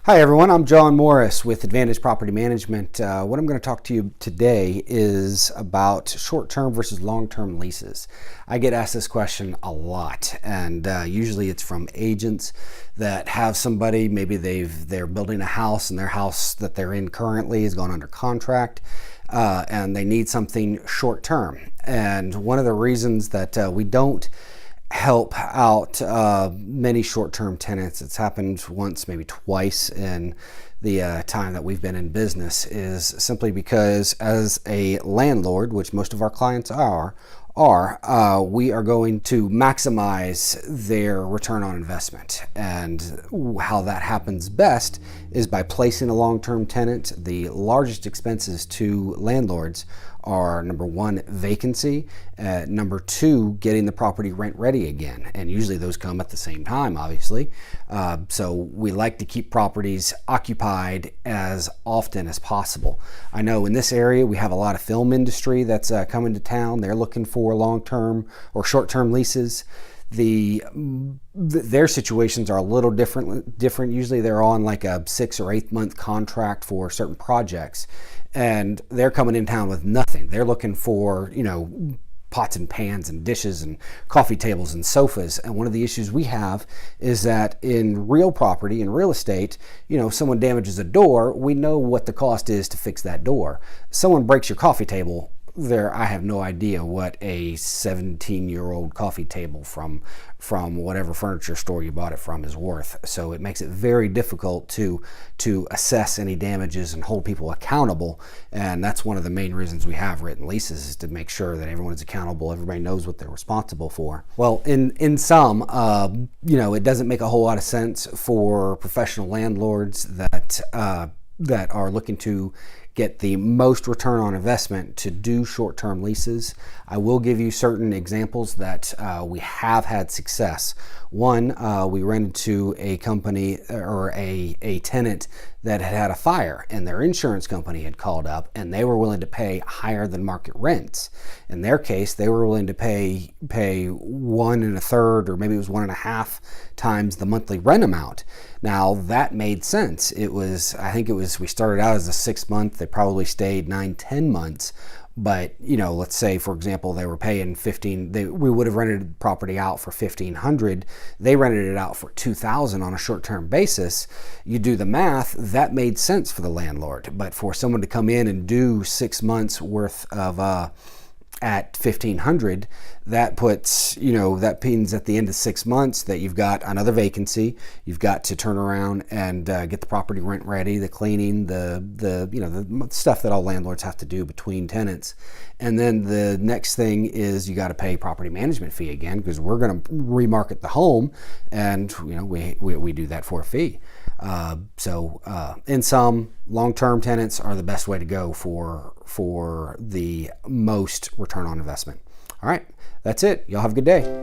Hi everyone, I'm John Morris with Advantage Property Management. What I'm going to talk to you today is about short-term versus long-term leases. I get asked this question a lot, and usually it's from agents that have somebody, maybe they're building a house and their house that they're in currently has gone under contract, and they need something short-term. And one of the reasons that we don't help out many short-term tenants, it's happened once, maybe twice in the time that we've been in business, is simply because as a landlord, which most of our clients are, we are going to maximize their return on investment. And how that happens best is by placing a long-term tenant. The largest expenses to landlords are, number one, vacancy, number two, getting the property rent ready again. And usually those come at the same time, obviously. So we like to keep properties occupied as often as possible. I know in this area we have a lot of film industry that's coming to town. They're looking for long-term or short-term leases. Their situations are a little different. Usually they're on like a 6 or 8 month contract for certain projects, and they're coming in town with nothing. They're looking for, pots and pans and dishes and coffee tables and sofas. And one of the issues we have is that in real property, in real estate, if someone damages a door, we know what the cost is to fix that door. Someone breaks your coffee table, I have no idea what a 17-year-old coffee table from whatever furniture store you bought it from is worth. So it makes it very difficult to assess any damages and hold people accountable. And that's one of the main reasons we have written leases, is to make sure that everyone is accountable. Everybody knows what they're responsible for. Well, in some, it doesn't make a whole lot of sense for professional landlords that are looking to get the most return on investment to do short-term leases. I will give you certain examples that we have had success. One, we rented to a company or a tenant that had a fire, and their insurance company had called up and they were willing to pay higher than market rents. In their case, they were willing to pay 1 1/3, or maybe it was 1.5 times the monthly rent amount. Now that made sense. We started out as a 6 month, they probably stayed 9-10 months. But let's say, for example, they were paying we would have rented the property out for $1,500. They rented it out for $2,000 on a short-term basis. You do the math, that made sense for the landlord. But for someone to come in and do 6 months worth of at $1,500, that puts, that means at the end of 6 months that you've got another vacancy. You've got to turn around and get the property rent ready, the cleaning, the stuff that all landlords have to do between tenants. And then the next thing is you got to pay property management fee again, because we're going to remarket the home, and we do that for a fee. In some, long-term tenants are the best way to go for the most return on investment. All right, that's it. Y'all have a good day.